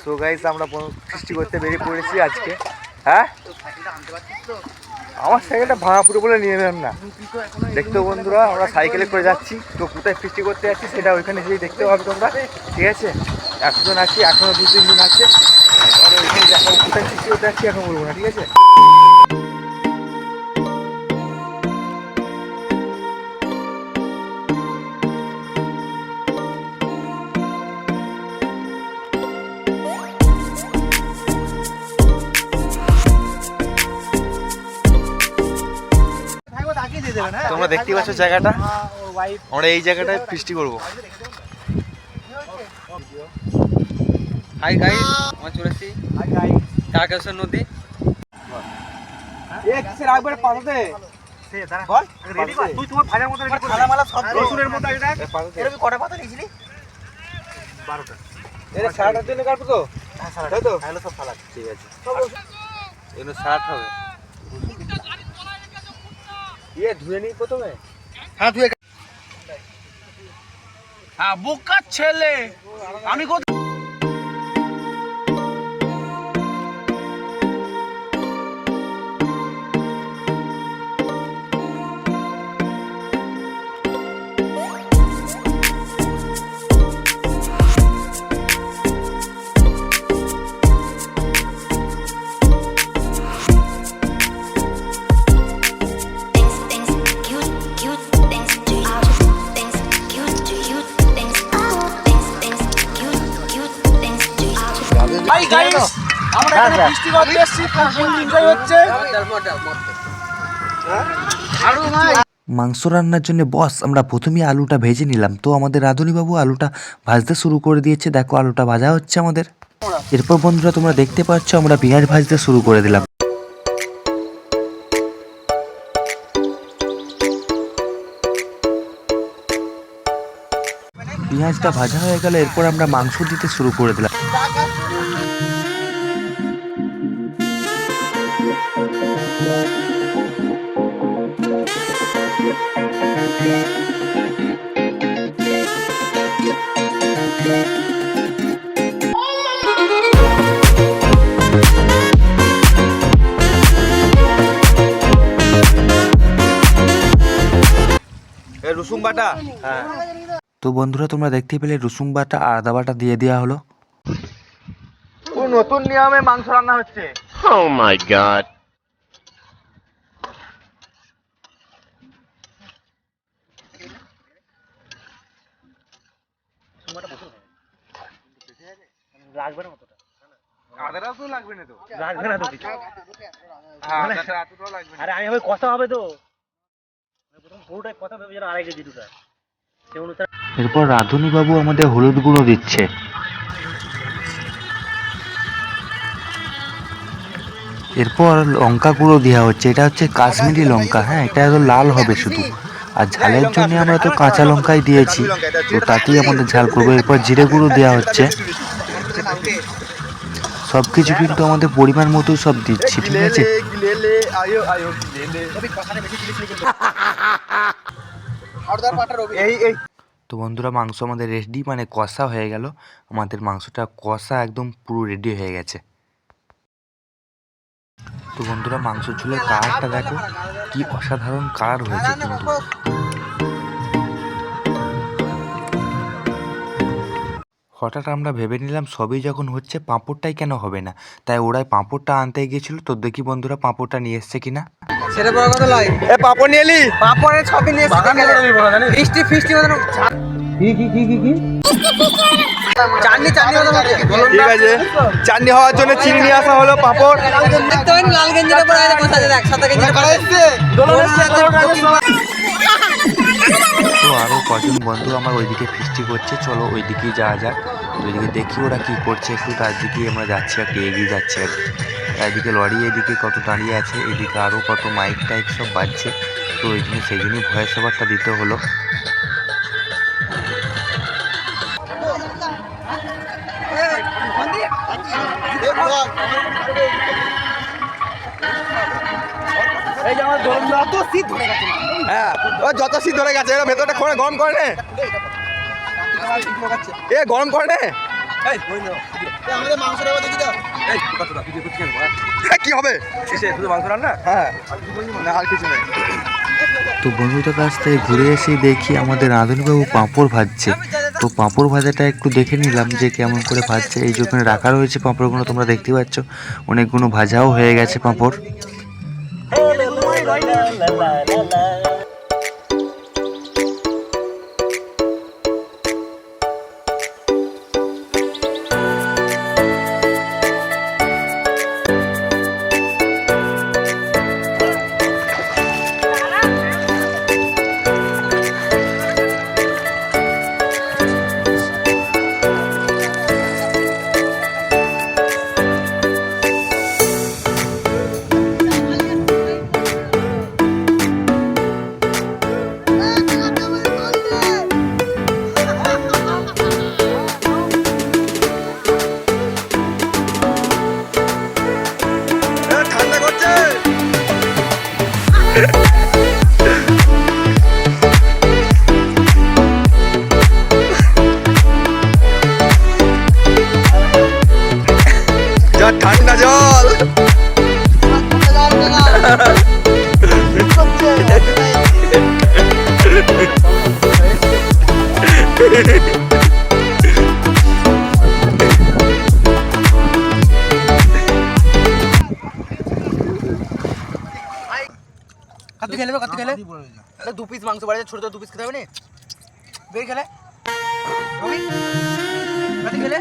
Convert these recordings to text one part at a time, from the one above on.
So guys আমরা ফিস্টি করতে বেরিয়ে পড়েছি আজকে। হ্যাঁ আমার সাইকেলটা ভাঙা পুরো বলে নিয়ে নেন না। দেখতে বন্ধুরা আমরা সাইকেলে করে যাচ্ছি, তো কোথায় ফিস্টি করতে যাচ্ছি সেটা ওইখানে যেয়ে দেখতে পাবে তোমরা, ঠিক আছে? একজন আছি, এখনও 2-3 দিন আছে, আর ওইখানে দেখাবো কোথায় ফিস্টি করতে যাচ্ছি, এখন বলবো না, ঠিক আছে? তোমরা দেখতে পাচ্ছ জায়গাটা, আমরা এই জায়গাটায় ফিস্টি করবো। হাই গাইস, আমরা চলে এসেছি তারকেশ্বর নদী। ধুয়ে নিই প্রথমে। হ্যাঁ ধুয়ে। হ্যাঁ বোকা ছেলে, আমি কোথায় মাংস রান্নার জন্য বস আমরা প্রথমেই আলুটা ভেজে নিলাম। তো আমাদের রাঁধুনিবাবু আলুটা ভাজতে শুরু করে দিয়েছে। দেখো আলুটা ভাজা হচ্ছে আমাদের। এরপর বন্ধুরা তোমরা দেখতে পাচ্ছ আমরা পেঁয়াজ ভাজতে শুরু করে দিলাম। পেঁয়াজটা ভাজা হয়ে গেল, এরপর আমরা মাংস দিতে শুরু করে দিলাম। রসুন বাটা, হ্যাঁ। তো বন্ধুরা তোমরা দেখতে পেলে রসুন বাটা আর আদা বাটা দিয়ে দেওয়া হলো। নতুন নিয়মে মাংস রান্না হচ্ছে। Oh my god. লাগবে না অতটা। আদাটা তো লাগবে না তো। লাগবে না তো কিছু। হ্যাঁ আদাটা এতটাও লাগবে না। আরে আমি ভাই কথা হবে তো। প্রথম পুরোটাই কথা ভেবে যেন আড়াই কেজি ঢুকায়। সেই অনুসারে এরপর রাঁধুনিবাবু আমাদের হলুদ গুঁড়ো দিচ্ছে। এরপর লঙ্কা গুঁড়ো দেওয়া হচ্ছে। এটা হচ্ছে কাশ্মীরি লঙ্কা, হ্যাঁ এটা তো লাল হবে শুধু। আর ঝালের জন্য আমরা তো কাঁচা লঙ্কাই দিয়েছি, তো তাতেই আমাদের ঝাল করবো। এরপর জিরে গুঁড়ো দেওয়া হচ্ছে। সবকিছু কিন্তু আমাদের পরিমাণ মতো সব দিচ্ছি, ঠিক আছে? তো বন্ধুরা মাংস আমাদের রেডি, মানে কষা হয়ে গেল। আমাদের মাংসটা কষা একদম পুরো রেডি হয়ে গেছে। তো বন্ধুরা মাংস ঝোলের কালারটা দেখো, কি অসাধারণ কালার হয়েছে কিন্তু। হঠাৎ আমরা ভেবে নিলাম সবই যখন হচ্ছে পাঁপড়টাই কেন হবে না, তাই ওরাই পাঁপড়টা আনতে গিয়েছিল। তো দেখি বন্ধুরা পাঁপড়টা নিয়ে এসছে কিনা। সেটা বড় কথা নয়। এ পাপড় নিয়ে এলি? পাপড়ের ছবি নিয়ে এসেছি। ফিস্টি মানে কি চাটনি মতো হচ্ছে। ঠিক আছে, চাটনি হওয়ার জন্য চিনি নিয়ে আসা হলো, পাপড়। দেখতে পারেন লাল গেঞ্জিটা পরে আছে, বসে আছে দেখ, সাদা গেঞ্জিটা পরে আছে। তো আরও কজন বন্ধু আমার ওইদিকে ফিস্টি করছে, চলো ওইদিকে যাওয়া যাক। ওইদিকে দেখি ওরা কি করছে একটু, তার দিকেই আমরা যাচ্ছি, একটু এগিয়ে যাচ্ছি আর কি। এদিকে লরি এদিকে কত দাঁড়িয়ে আছে, এদিকে আরও কত মাইক টাইক সব বাজছে। তো ওই জন্য সেই জন্যই ভয়েস ওভারটা দিতে হলো। হ্যাঁ যত শীত ধরে গেছে, ভেতরটা খোঁড়ে গরম করে নে, এ গরম করে নে। কি হবে শুধু মাংস রান্না? হ্যাঁ, না আর কিছু নেই। তো বন্ধুদের কাছ থেকে ঘুরে এসে দেখি আমাদের রাঁধুনিবাবু পাঁপড় ভাজছে। তো পাঁপড় ভাজাটা একটু দেখে নিলাম যে কেমন করে ভাজছে। এই যে ওখানে রাখা রয়েছে পাঁপড়গুলো, তোমরা দেখতে পাচ্ছ অনেকগুলো ভাজাও হয়ে গেছে পাঁপড়। ঠান্ডা করছে। ঠান্ডা জল কাতি খেলে 2 পিস মাংস বাড়াতে, ছোট 2 পিস খেতে হবে না? বের খেলে কাতি খেলে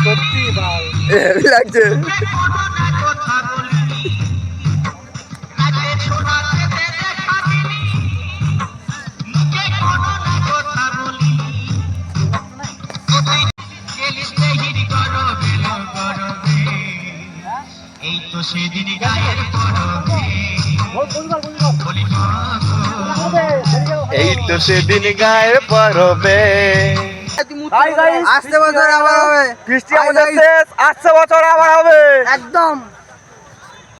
সত্যি ভাই হেভি লাগছে। এই তো সেদিন গায়ের পরবে এই তো সেদিন গায়ের পরবে। আসতে বছর আবার হবে, বৃষ্টি আমাদের শেষ, আসছে বছর আবার হবে। একদম।